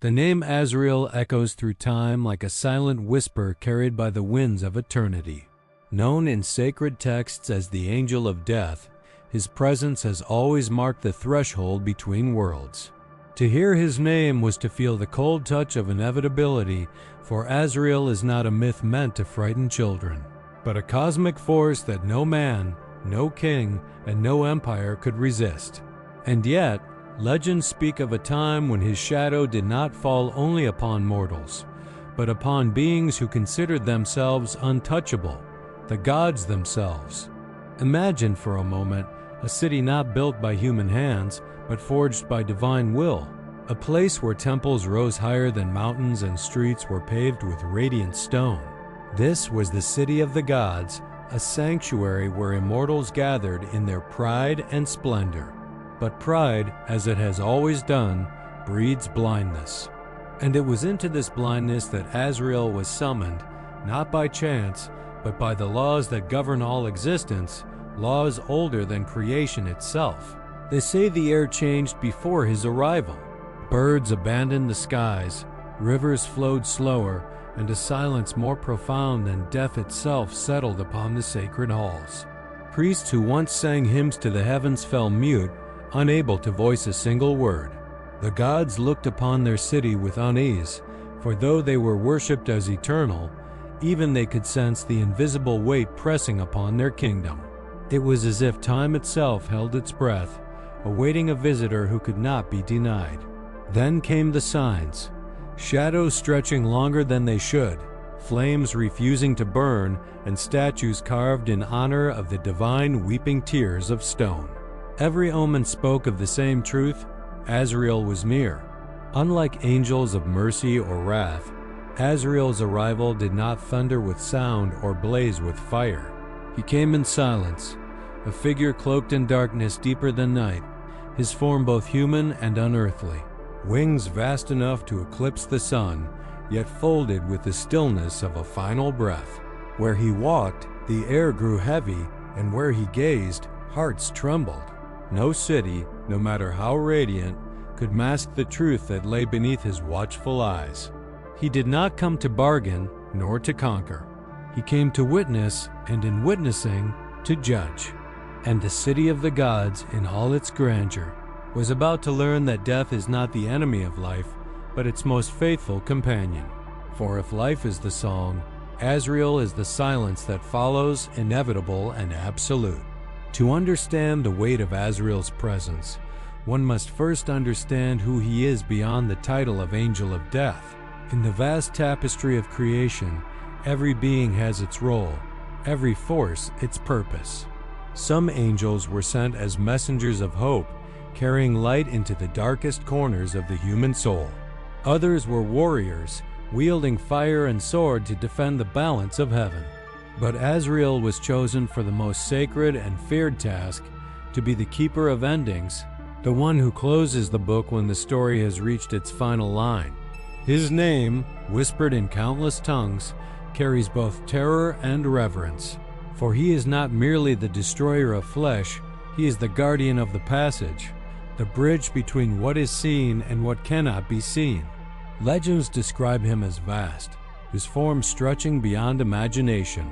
The name Azrael echoes through time like a silent whisper carried by the winds of eternity. Known in sacred texts as the Angel of Death, his presence has always marked the threshold between worlds. To hear his name was to feel the cold touch of inevitability, for Azrael is not a myth meant to frighten children, but a cosmic force that no man, no king, and no empire could resist. And yet, legends speak of a time when his shadow did not fall only upon mortals, but upon beings who considered themselves untouchable, the gods themselves. Imagine for a moment a city not built by human hands, but forged by divine will, a place where temples rose higher than mountains and streets were paved with radiant stone. This was the city of the gods, a sanctuary where immortals gathered in their pride and splendor. But pride, as it has always done, breeds blindness. And it was into this blindness that Azrael was summoned, not by chance, but by the laws that govern all existence, laws older than creation itself. They say the air changed before his arrival. Birds abandoned the skies, rivers flowed slower, and a silence more profound than death itself settled upon the sacred halls. Priests who once sang hymns to the heavens fell mute, unable to voice a single word. The gods looked upon their city with unease, for though they were worshipped as eternal, even they could sense the invisible weight pressing upon their kingdom. It was as if time itself held its breath, awaiting a visitor who could not be denied. Then came the signs, shadows stretching longer than they should, flames refusing to burn, and statues carved in honor of the divine weeping tears of stone. Every omen spoke of the same truth: Azrael was near. Unlike angels of mercy or wrath, Azrael's arrival did not thunder with sound or blaze with fire. He came in silence, a figure cloaked in darkness deeper than night, his form both human and unearthly, wings vast enough to eclipse the sun, yet folded with the stillness of a final breath. Where he walked, the air grew heavy, and where he gazed, hearts trembled. No city, no matter how radiant, could mask the truth that lay beneath his watchful eyes. He did not come to bargain, nor to conquer. He came to witness, and in witnessing, to judge. And the city of the gods, in all its grandeur, was about to learn that death is not the enemy of life, but its most faithful companion. For if life is the song, Azrael is the silence that follows, inevitable and absolute. To understand the weight of Azrael's presence, one must first understand who he is beyond the title of Angel of Death. In the vast tapestry of creation, every being has its role, every force its purpose. Some angels were sent as messengers of hope, carrying light into the darkest corners of the human soul. Others were warriors, wielding fire and sword to defend the balance of heaven. But Azrael was chosen for the most sacred and feared task, to be the keeper of endings, the one who closes the book when the story has reached its final line. His name, whispered in countless tongues, carries both terror and reverence. For he is not merely the destroyer of flesh, he is the guardian of the passage, the bridge between what is seen and what cannot be seen. Legends describe him as vast, his form stretching beyond imagination.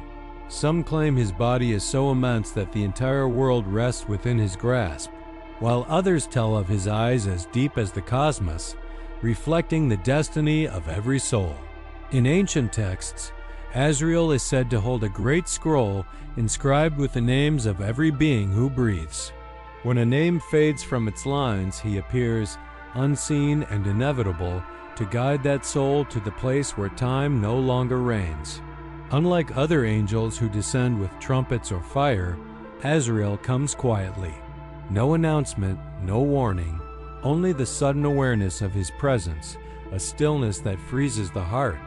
Some claim his body is so immense that the entire world rests within his grasp, while others tell of his eyes as deep as the cosmos, reflecting the destiny of every soul. In ancient texts, Azrael is said to hold a great scroll inscribed with the names of every being who breathes. When a name fades from its lines, he appears, unseen and inevitable, to guide that soul to the place where time no longer reigns. Unlike other angels who descend with trumpets or fire, Azrael comes quietly. No announcement, no warning, only the sudden awareness of his presence, a stillness that freezes the heart,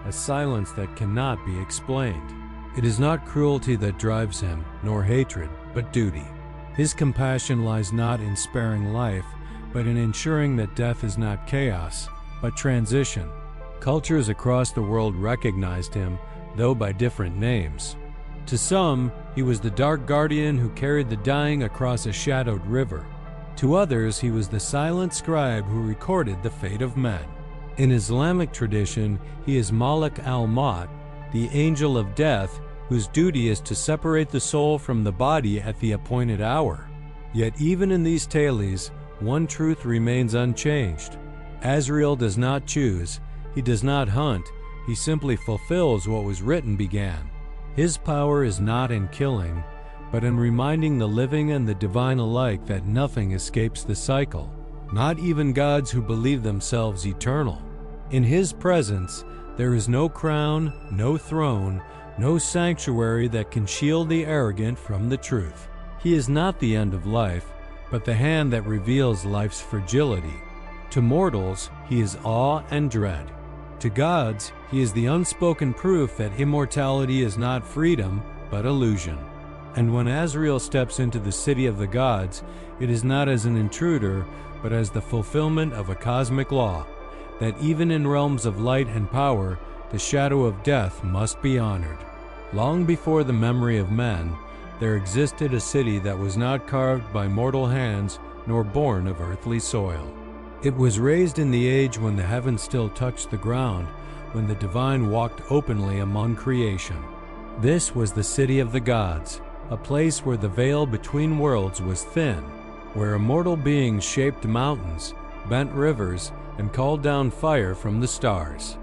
a silence that cannot be explained. It is not cruelty that drives him, nor hatred, but duty. His compassion lies not in sparing life, but in ensuring that death is not chaos, but transition. Cultures across the world recognized him, though by different names. To some, he was the dark guardian who carried the dying across a shadowed river. To others, he was the silent scribe who recorded the fate of men. In Islamic tradition, he is Malik al-Maut, the angel of death, whose duty is to separate the soul from the body at the appointed hour. Yet even in these tales, one truth remains unchanged. Azrael does not choose, he does not hunt, he simply fulfills what was written began. His power is not in killing, but in reminding the living and the divine alike that nothing escapes the cycle, not even gods who believe themselves eternal. In his presence, there is no crown, no throne, no sanctuary that can shield the arrogant from the truth. He is not the end of life, but the hand that reveals life's fragility. To mortals, he is awe and dread. To gods, he is the unspoken proof that immortality is not freedom, but illusion. And when Azrael steps into the city of the gods, it is not as an intruder, but as the fulfillment of a cosmic law, that even in realms of light and power, the shadow of death must be honored. Long before the memory of men, there existed a city that was not carved by mortal hands nor born of earthly soil. It was raised in the age when the heavens still touched the ground, when the divine walked openly among creation. This was the city of the gods, a place where the veil between worlds was thin, where immortal beings shaped mountains, bent rivers, and called down fire from the stars.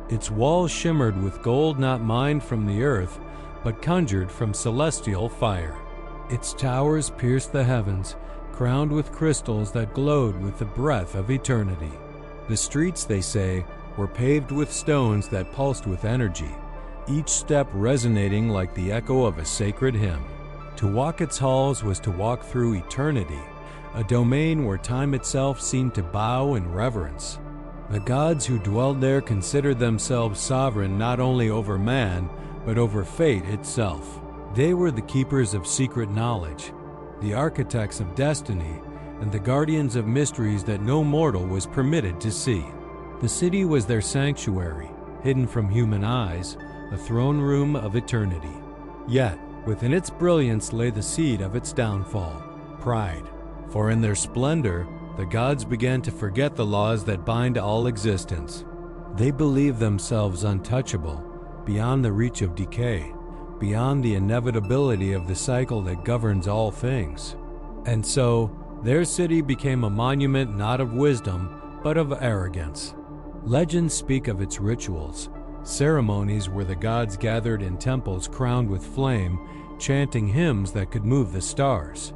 Its walls shimmered with gold not mined from the earth, but conjured from celestial fire. Its towers pierced the heavens, crowned with crystals that glowed with the breath of eternity. The streets, they say, were paved with stones that pulsed with energy, each step resonating like the echo of a sacred hymn. To walk its halls was to walk through eternity, a domain where time itself seemed to bow in reverence. The gods who dwelled there considered themselves sovereign not only over man, but over fate itself. They were the keepers of secret knowledge, the architects of destiny, and the guardians of mysteries that no mortal was permitted to see. The city was their sanctuary, hidden from human eyes, a throne room of eternity. Yet, within its brilliance lay the seed of its downfall, pride. For in their splendor, the gods began to forget the laws that bind all existence. They believed themselves untouchable, beyond the reach of decay, beyond the inevitability of the cycle that governs all things. And so, their city became a monument not of wisdom, but of arrogance. Legends speak of its rituals, ceremonies where the gods gathered in temples crowned with flame, chanting hymns that could move the stars.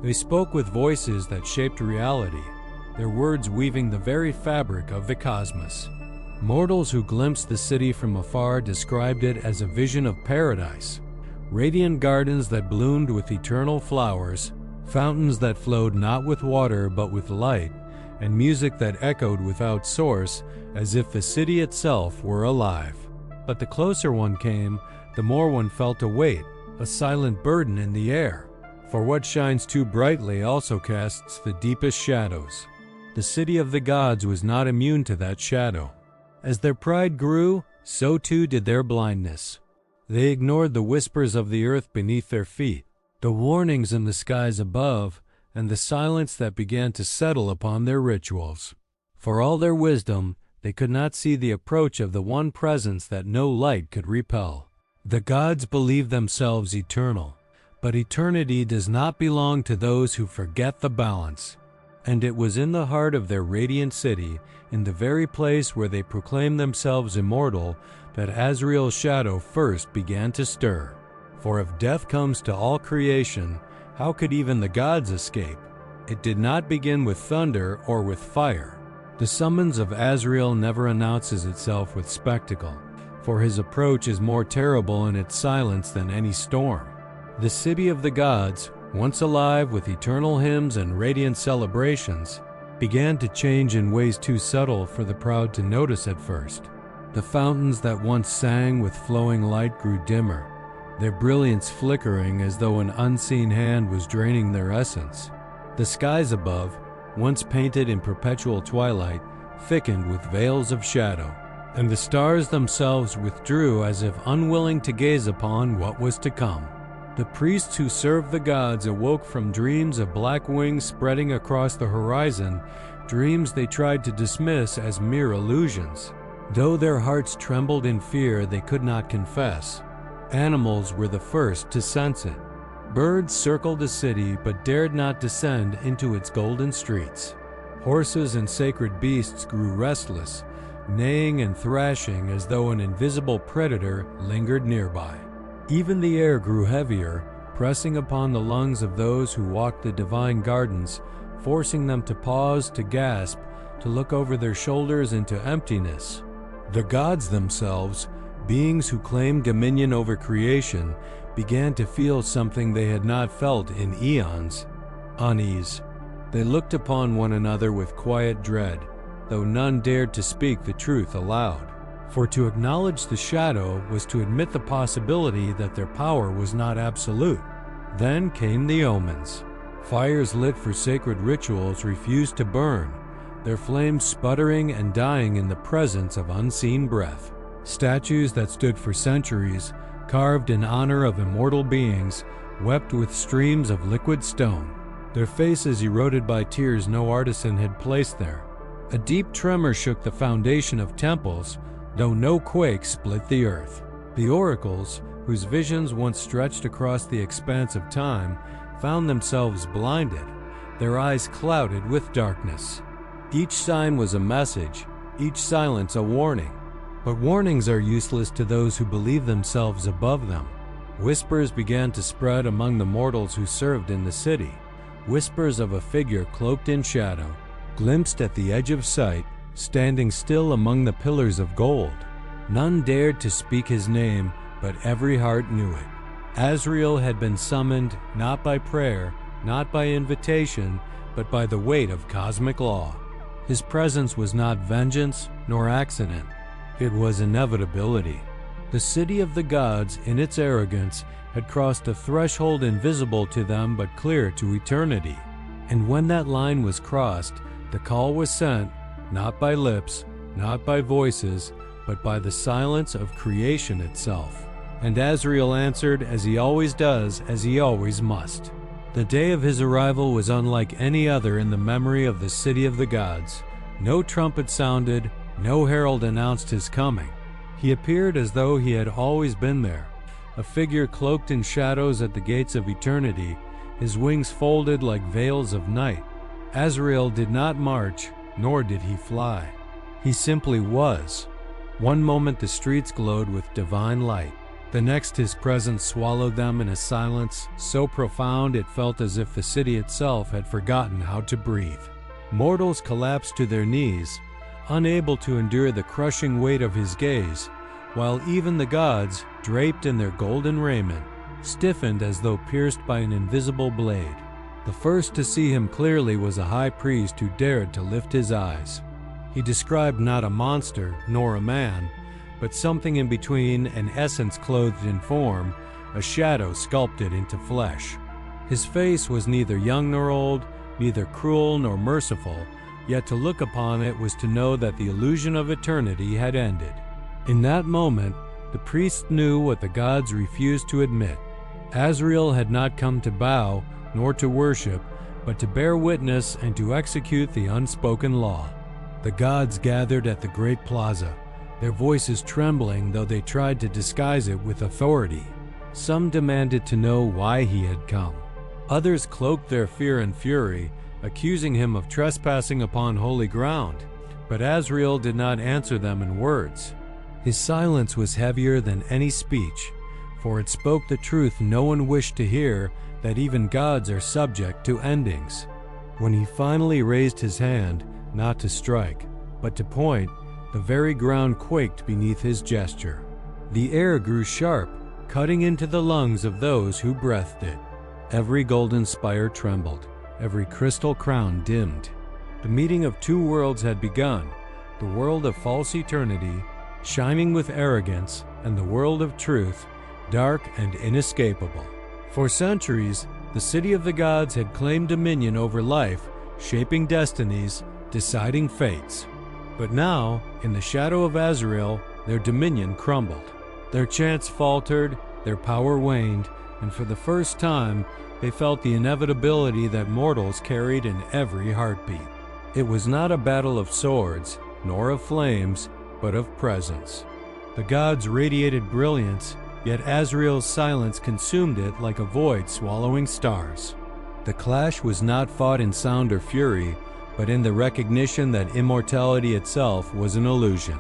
They spoke with voices that shaped reality, their words weaving the very fabric of the cosmos. Mortals who glimpsed the city from afar described it as a vision of paradise, radiant gardens that bloomed with eternal flowers, fountains that flowed not with water but with light, and music that echoed without source as if the city itself were alive. But the closer one came, the more one felt a weight, a silent burden in the air. For what shines too brightly also casts the deepest shadows. The city of the gods was not immune to that shadow. As their pride grew, so too did their blindness. They ignored the whispers of the earth beneath their feet, the warnings in the skies above, and the silence that began to settle upon their rituals. For all their wisdom, they could not see the approach of the one presence that no light could repel. The gods believed themselves eternal, but eternity does not belong to those who forget the balance. And it was in the heart of their radiant city, in the very place where they proclaimed themselves immortal, that Azrael's shadow first began to stir. For if death comes to all creation, how could even the gods escape? It did not begin with thunder or with fire. The summons of Azrael never announces itself with spectacle, for his approach is more terrible in its silence than any storm. The city of the gods, once alive with eternal hymns and radiant celebrations, began to change in ways too subtle for the proud to notice at first. The fountains that once sang with flowing light grew dimmer, their brilliance flickering as though an unseen hand was draining their essence. The skies above, once painted in perpetual twilight, thickened with veils of shadow, and the stars themselves withdrew as if unwilling to gaze upon what was to come. The priests who served the gods awoke from dreams of black wings spreading across the horizon dreams they tried to dismiss as mere illusions. Though their hearts trembled in fear, they could not confess. Animals were the first to sense it. Birds circled the city but dared not descend into its golden streets. Horses and sacred beasts grew restless, neighing and thrashing as though an invisible predator lingered nearby. Even the air grew heavier, pressing upon the lungs of those who walked the divine gardens, forcing them to pause, to gasp, to look over their shoulders into emptiness. The gods themselves, beings who claimed dominion over creation, began to feel something they had not felt in eons: unease. They looked upon one another with quiet dread, though none dared to speak the truth aloud. For to acknowledge the shadow was to admit the possibility that their power was not absolute. Then came the omens. Fires lit for sacred rituals refused to burn, their flames sputtering and dying in the presence of unseen breath. Statues that stood for centuries, carved in honor of immortal beings, wept with streams of liquid stone, their faces eroded by tears no artisan had placed there. A deep tremor shook the foundation of temples, though no quake split the earth. The oracles, whose visions once stretched across the expanse of time, found themselves blinded, their eyes clouded with darkness. Each sign was a message, each silence a warning. But warnings are useless to those who believe themselves above them. Whispers began to spread among the mortals who served in the city, whispers of a figure cloaked in shadow, glimpsed at the edge of sight, standing still among the pillars of gold. None dared to speak his name, but every heart knew it. Azrael had been summoned not by prayer, not by invitation, but by the weight of cosmic law. His presence was not vengeance nor accident. It was inevitability. The city of the gods, in its arrogance, had crossed a threshold invisible to them but clear to eternity. And when that line was crossed, the call was sent, not by lips, not by voices, but by the silence of creation itself. And Azrael answered, as he always does, as he always must. The day of his arrival was unlike any other in the memory of the city of the gods. No trumpet sounded, no herald announced his coming. He appeared as though he had always been there, a figure cloaked in shadows at the gates of eternity, his wings folded like veils of night. Azrael did not march, nor did he fly. He simply was. One moment the streets glowed with divine light. The next his presence swallowed them in a silence so profound it felt as if the city itself had forgotten how to breathe. Mortals collapsed to their knees, unable to endure the crushing weight of his gaze, while even the gods, draped in their golden raiment, stiffened as though pierced by an invisible blade. The first to see him clearly was a high priest who dared to lift his eyes. He described not a monster nor a man, but something in between, an essence clothed in form, a shadow sculpted into flesh. His face was neither young nor old, neither cruel nor merciful, yet to look upon it was to know that the illusion of eternity had ended. In that moment, the priest knew what the gods refused to admit. Azrael had not come to bow, nor to worship, but to bear witness and to execute the unspoken law. The gods gathered at the great plaza, their voices trembling though they tried to disguise it with authority. Some demanded to know why he had come. Others cloaked their fear and fury, accusing him of trespassing upon holy ground. But Azrael did not answer them in words. His silence was heavier than any speech, for it spoke the truth no one wished to hear, that even gods are subject to endings. When he finally raised his hand, not to strike, but to point, the very ground quaked beneath his gesture. The air grew sharp, cutting into the lungs of those who breathed it. Every golden spire trembled, every crystal crown dimmed. The meeting of two worlds had begun, the world of false eternity, shining with arrogance, and the world of truth, dark and inescapable. For centuries, the city of the gods had claimed dominion over life, shaping destinies, deciding fates. But now, in the shadow of Azrael, their dominion crumbled. Their chants faltered, their power waned, and for the first time, they felt the inevitability that mortals carried in every heartbeat. It was not a battle of swords, nor of flames, but of presence. The gods radiated brilliance, yet Azrael's silence consumed it like a void swallowing stars. The clash was not fought in sound or fury, but in the recognition that immortality itself was an illusion.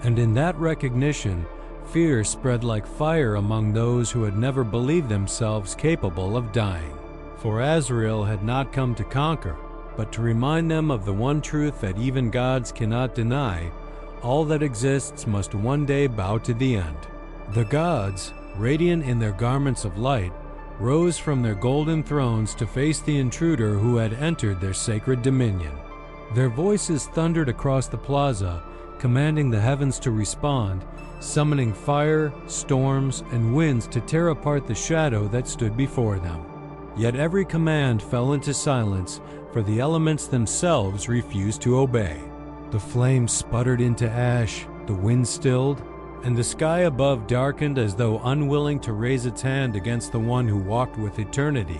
And in that recognition, fear spread like fire among those who had never believed themselves capable of dying. For Azrael had not come to conquer, but to remind them of the one truth that even gods cannot deny: all that exists must one day bow to the end. The gods, radiant in their garments of light, rose from their golden thrones to face the intruder who had entered their sacred dominion. Their voices thundered across the plaza, commanding the heavens to respond, summoning fire, storms, and winds to tear apart the shadow that stood before them. Yet every command fell into silence, for the elements themselves refused to obey. The flames sputtered into ash, the wind stilled, and the sky above darkened as though unwilling to raise its hand against the one who walked with eternity.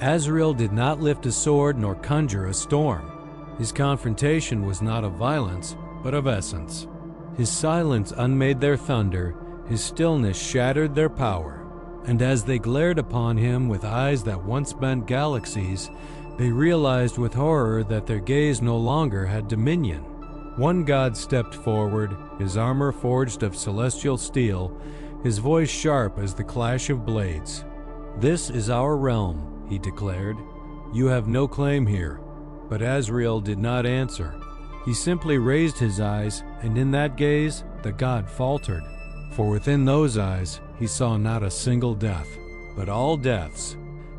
Azrael did not lift a sword nor conjure a storm. His confrontation was not of violence, but of essence. His silence unmade their thunder, his stillness shattered their power. And as they glared upon him with eyes that once bent galaxies, they realized with horror that their gaze no longer had dominion. One god stepped forward, his armor forged of celestial steel, his voice sharp as the clash of blades. "This is our realm," he declared. "You have no claim here." But Azrael did not answer. He simply raised his eyes, and in that gaze, the god faltered. For within those eyes, he saw not a single death, but all deaths.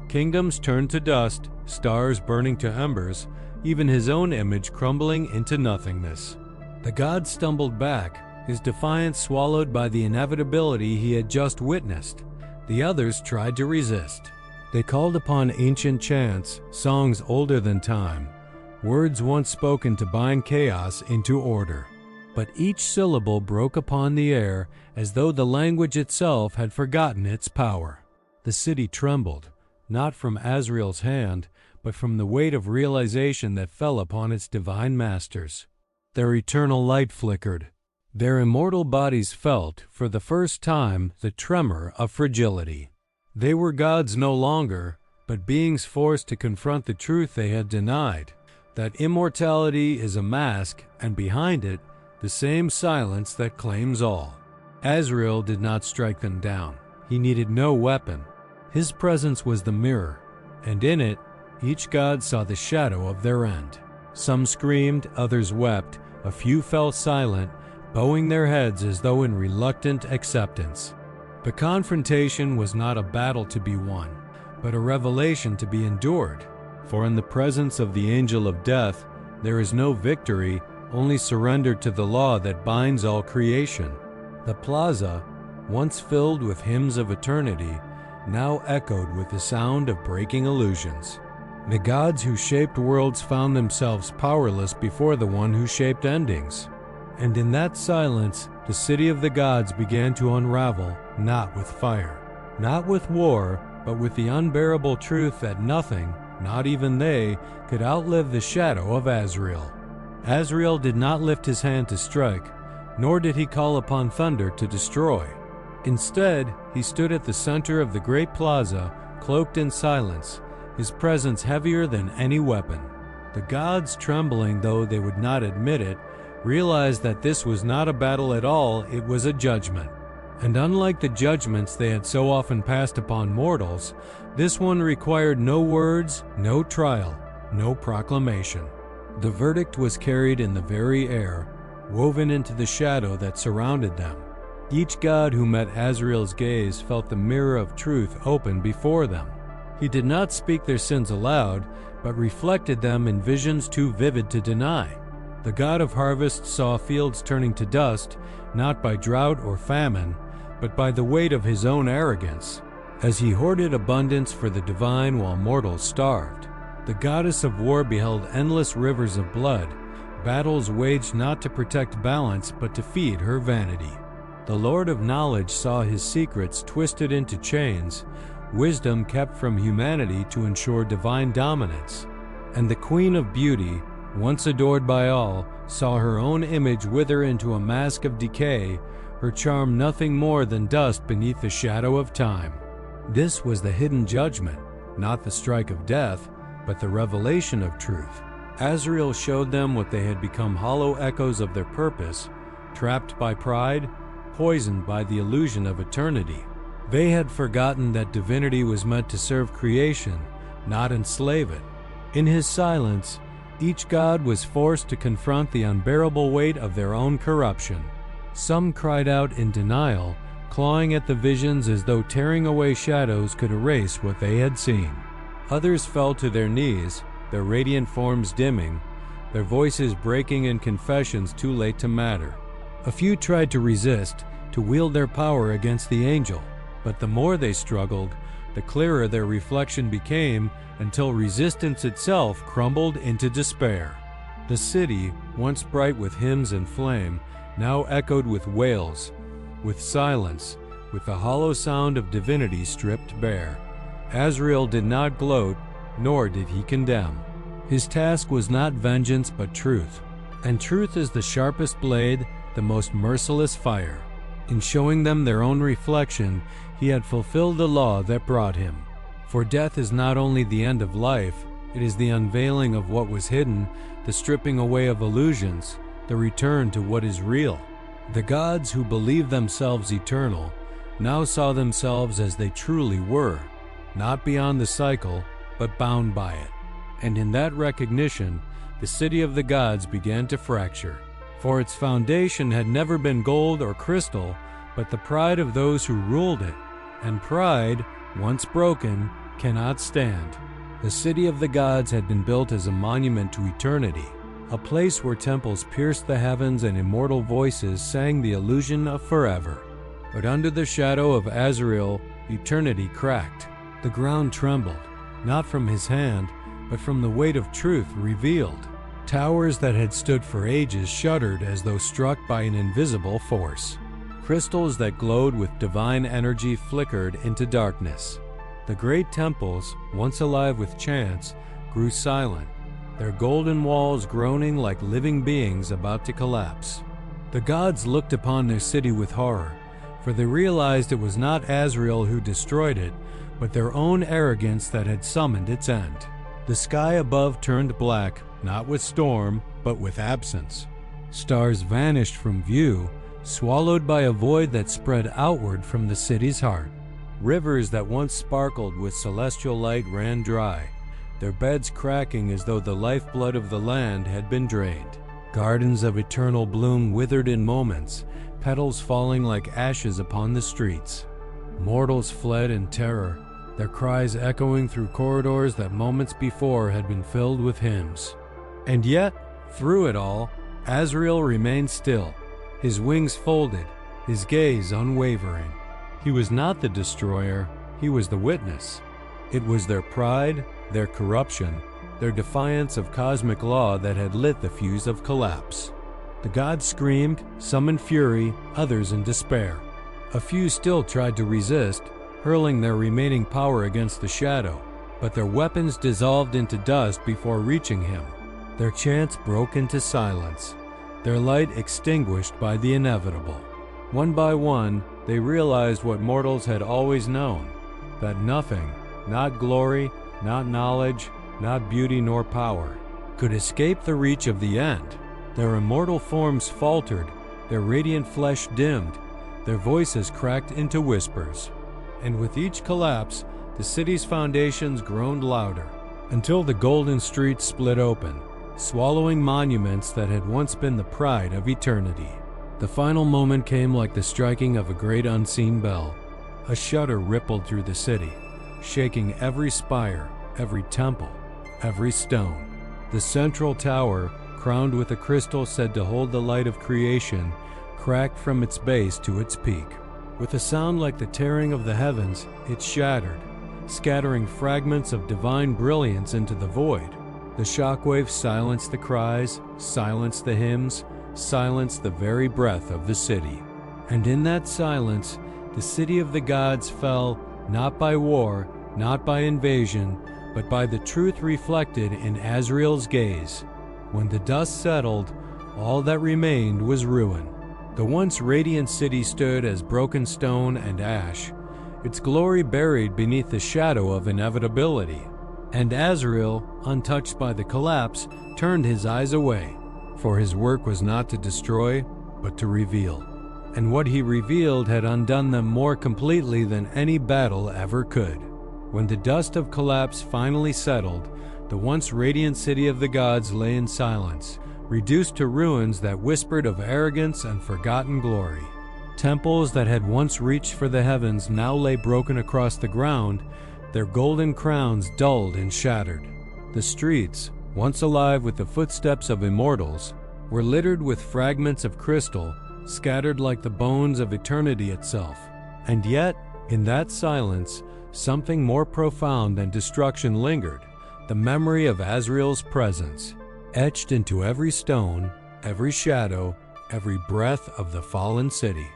Kingdoms turned to dust, stars burning to embers, even his own image crumbling into nothingness. The god stumbled back, his defiance swallowed by the inevitability he had just witnessed. The others tried to resist. They called upon ancient chants, songs older than time, words once spoken to bind chaos into order. But each syllable broke upon the air as though the language itself had forgotten its power. The city trembled, not from Azrael's hand, but from the weight of realization that fell upon its divine masters. Their eternal light flickered. Their immortal bodies felt, for the first time, the tremor of fragility. They were gods no longer, but beings forced to confront the truth they had denied, that immortality is a mask, and behind it, the same silence that claims all. Azrael did not strike them down. He needed no weapon. His presence was the mirror, and in it, each god saw the shadow of their end. Some screamed, others wept, a few fell silent, bowing their heads as though in reluctant acceptance. The confrontation was not a battle to be won, but a revelation to be endured. For in the presence of the angel of death, there is no victory, only surrender to the law that binds all creation. The plaza, once filled with hymns of eternity, now echoed with the sound of breaking illusions. The gods who shaped worlds found themselves powerless before the one who shaped endings. And in that silence, the city of the gods began to unravel, not with fire, not with war, but with the unbearable truth that nothing, not even they, could outlive the shadow of Azrael. Azrael did not lift his hand to strike, nor did he call upon thunder to destroy. Instead, he stood at the center of the great plaza, cloaked in silence, his presence heavier than any weapon. The gods, trembling though they would not admit it, realized that this was not a battle at all, it was a judgment. And unlike the judgments they had so often passed upon mortals, this one required no words, no trial, no proclamation. The verdict was carried in the very air, woven into the shadow that surrounded them. Each god who met Azrael's gaze felt the mirror of truth open before them. He did not speak their sins aloud, but reflected them in visions too vivid to deny. The god of harvest saw fields turning to dust, not by drought or famine, but by the weight of his own arrogance, as he hoarded abundance for the divine while mortals starved. The goddess of war beheld endless rivers of blood, battles waged not to protect balance but to feed her vanity. The Lord of knowledge saw his secrets twisted into chains, wisdom kept from humanity to ensure divine dominance. And the Queen of Beauty, once adored by all, saw her own image wither into a mask of decay, her charm nothing more than dust beneath the shadow of time. This was the hidden judgment, not the strike of death, but the revelation of truth. Azrael showed them what they had become, hollow echoes of their purpose, trapped by pride, poisoned by the illusion of eternity. They had forgotten that divinity was meant to serve creation, not enslave it. In his silence, each god was forced to confront the unbearable weight of their own corruption. Some cried out in denial, clawing at the visions as though tearing away shadows could erase what they had seen. Others fell to their knees, their radiant forms dimming, their voices breaking in confessions too late to matter. A few tried to resist, to wield their power against the angel, but the more they struggled, the clearer their reflection became, until resistance itself crumbled into despair. The city, once bright with hymns and flame, now echoed with wails, with silence, with the hollow sound of divinity stripped bare. Azrael did not gloat, nor did he condemn. His task was not vengeance but truth, and truth is the sharpest blade, the most merciless fire. In showing them their own reflection, he had fulfilled the law that brought him. For death is not only the end of life, it is the unveiling of what was hidden, the stripping away of illusions, the return to what is real. The gods who believed themselves eternal now saw themselves as they truly were, not beyond the cycle, but bound by it. And in that recognition, the city of the gods began to fracture. For its foundation had never been gold or crystal, but the pride of those who ruled it. And pride, once broken, cannot stand. The city of the gods had been built as a monument to eternity, a place where temples pierced the heavens and immortal voices sang the illusion of forever. But under the shadow of Azrael, eternity cracked. The ground trembled, not from his hand, but from the weight of truth revealed. Towers that had stood for ages shuddered as though struck by an invisible force. Crystals that glowed with divine energy flickered into darkness. The great temples, once alive with chants, grew silent, their golden walls groaning like living beings about to collapse. The gods looked upon their city with horror, for they realized it was not Azrael who destroyed it, but their own arrogance that had summoned its end. The sky above turned black, not with storm, but with absence. Stars vanished from view, swallowed by a void that spread outward from the city's heart. Rivers that once sparkled with celestial light ran dry, their beds cracking as though the lifeblood of the land had been drained. Gardens of eternal bloom withered in moments, petals falling like ashes upon the streets. Mortals fled in terror, their cries echoing through corridors that moments before had been filled with hymns. And yet, through it all, Azrael remained still, his wings folded, his gaze unwavering. He was not the destroyer, he was the witness. It was their pride, their corruption, their defiance of cosmic law that had lit the fuse of collapse. The gods screamed, some in fury, others in despair. A few still tried to resist, hurling their remaining power against the shadow, but their weapons dissolved into dust before reaching him. Their chants broke into silence, their light extinguished by the inevitable. One by one, they realized what mortals had always known, that nothing, not glory, not knowledge, not beauty nor power, could escape the reach of the end. Their immortal forms faltered, their radiant flesh dimmed, their voices cracked into whispers. And with each collapse, the city's foundations groaned louder, until the golden streets split open, swallowing monuments that had once been the pride of eternity. The final moment came like the striking of a great unseen bell. A shudder rippled through the city, shaking every spire, every temple, every stone. The central tower, crowned with a crystal said to hold the light of creation, cracked from its base to its peak. With a sound like the tearing of the heavens, it shattered, scattering fragments of divine brilliance into the void. The shockwaves silenced the cries, silenced the hymns, silenced the very breath of the city. And in that silence, the city of the gods fell, not by war, not by invasion, but by the truth reflected in Azrael's gaze. When the dust settled, all that remained was ruin. The once radiant city stood as broken stone and ash, its glory buried beneath the shadow of inevitability. And Azrael, untouched by the collapse, turned his eyes away, for his work was not to destroy, but to reveal. And what he revealed had undone them more completely than any battle ever could. When the dust of collapse finally settled, the once radiant city of the gods lay in silence, reduced to ruins that whispered of arrogance and forgotten glory. Temples that had once reached for the heavens now lay broken across the ground, their golden crowns dulled and shattered. The streets, once alive with the footsteps of immortals, were littered with fragments of crystal, scattered like the bones of eternity itself. And yet, in that silence, something more profound than destruction lingered, the memory of Azrael's presence, etched into every stone, every shadow, every breath of the fallen city.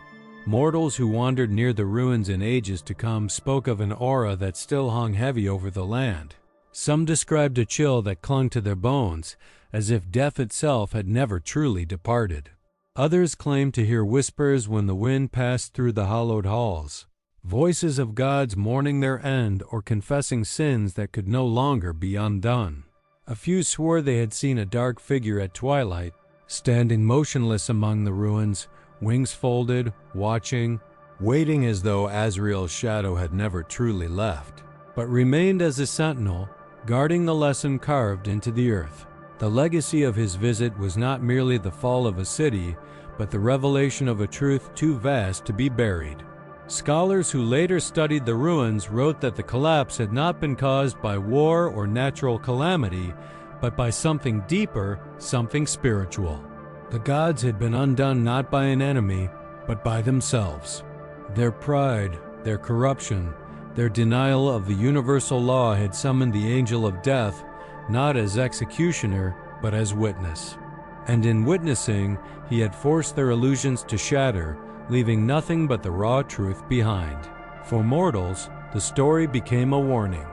Mortals who wandered near the ruins in ages to come spoke of an aura that still hung heavy over the land. Some described a chill that clung to their bones, as if death itself had never truly departed. Others claimed to hear whispers when the wind passed through the hallowed halls, voices of gods mourning their end or confessing sins that could no longer be undone. A few swore they had seen a dark figure at twilight, standing motionless among the ruins, wings folded, watching, waiting as though Azrael's shadow had never truly left, but remained as a sentinel, guarding the lesson carved into the earth. The legacy of his visit was not merely the fall of a city, but the revelation of a truth too vast to be buried. Scholars who later studied the ruins wrote that the collapse had not been caused by war or natural calamity, but by something deeper, something spiritual. The gods had been undone not by an enemy, but by themselves. Their pride, their corruption, their denial of the universal law had summoned the angel of death, not as executioner, but as witness. And in witnessing, he had forced their illusions to shatter, leaving nothing but the raw truth behind. For mortals, the story became a warning.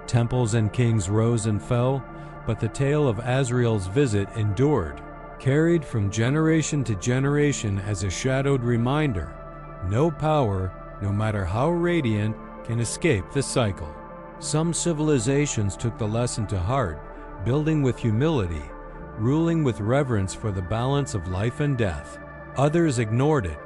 Temples and kings rose and fell, but the tale of Azrael's visit endured, carried from generation to generation as a shadowed reminder. No power, no matter how radiant, can escape the cycle. Some civilizations took the lesson to heart, building with humility, ruling with reverence for the balance of life and death. Others ignored it,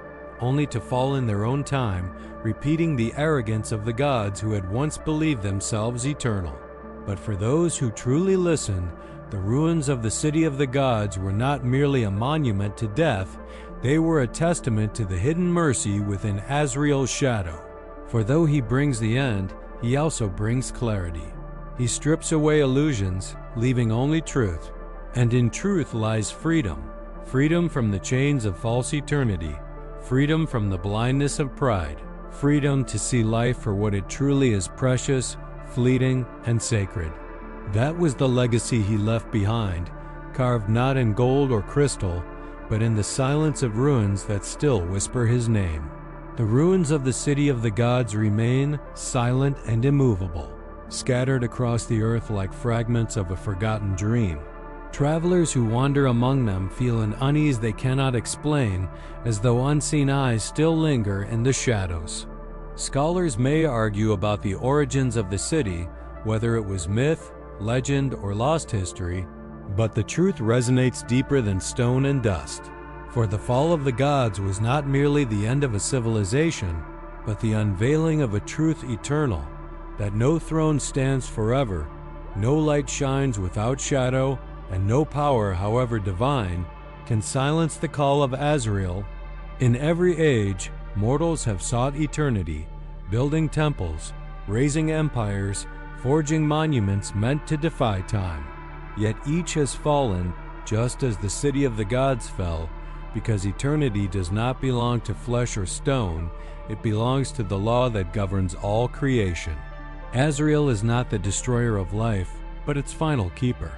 only to fall in their own time, repeating the arrogance of the gods who had once believed themselves eternal. But for those who truly listened, the ruins of the city of the gods were not merely a monument to death, they were a testament to the hidden mercy within Azrael's shadow. For though he brings the end, he also brings clarity. He strips away illusions, leaving only truth. And in truth lies freedom, freedom from the chains of false eternity, freedom from the blindness of pride, freedom to see life for what it truly is: precious, fleeting, and sacred. That was the legacy he left behind, carved not in gold or crystal, but in the silence of ruins that still whisper his name. The ruins of the city of the gods remain silent and immovable, scattered across the earth like fragments of a forgotten dream. Travelers who wander among them feel an unease they cannot explain, as though unseen eyes still linger in the shadows. Scholars may argue about the origins of the city, whether it was myth, legend, or lost history, but the truth resonates deeper than stone and dust. For the fall of the gods was not merely the end of a civilization, but the unveiling of a truth eternal, that no throne stands forever, no light shines without shadow, and no power, however divine, can silence the call of Azrael. In every age, mortals have sought eternity, building temples, raising empires, forging monuments meant to defy time. Yet each has fallen, just as the city of the gods fell, because eternity does not belong to flesh or stone, it belongs to the law that governs all creation. Azrael is not the destroyer of life, but its final keeper.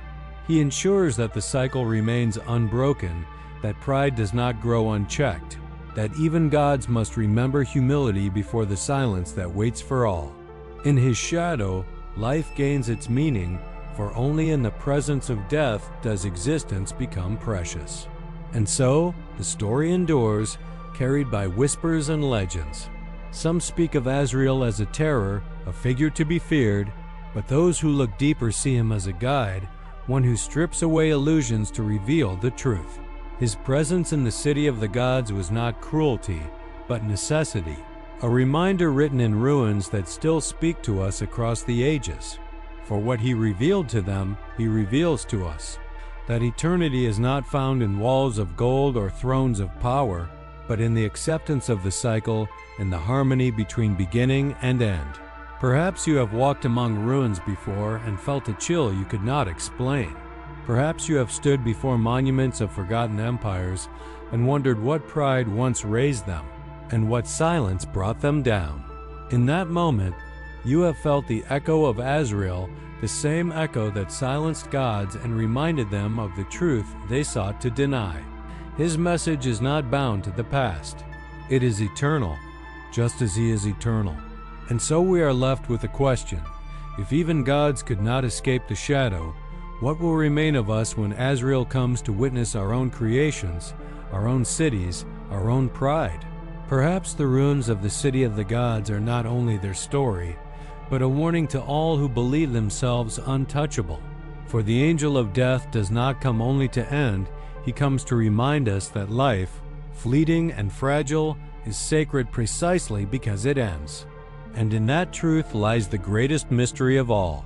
He ensures that the cycle remains unbroken, that pride does not grow unchecked, that even gods must remember humility before the silence that waits for all. In his shadow, life gains its meaning, for only in the presence of death does existence become precious. And so, the story endures, carried by whispers and legends. Some speak of Azrael as a terror, a figure to be feared, but those who look deeper see him as a guide, one who strips away illusions to reveal the truth. His presence in the city of the gods was not cruelty, but necessity, a reminder written in ruins that still speak to us across the ages. For what he revealed to them, he reveals to us, that eternity is not found in walls of gold or thrones of power, but in the acceptance of the cycle and the harmony between beginning and end. Perhaps you have walked among ruins before and felt a chill you could not explain. Perhaps you have stood before monuments of forgotten empires and wondered what pride once raised them and what silence brought them down. In that moment, you have felt the echo of Azrael, the same echo that silenced gods and reminded them of the truth they sought to deny. His message is not bound to the past. It is eternal, just as he is eternal. And so we are left with a question. If even gods could not escape the shadow, what will remain of us when Azrael comes to witness our own creations, our own cities, our own pride? Perhaps the ruins of the city of the gods are not only their story, but a warning to all who believe themselves untouchable. For the angel of death does not come only to end, he comes to remind us that life, fleeting and fragile, is sacred precisely because it ends. And in that truth lies the greatest mystery of all.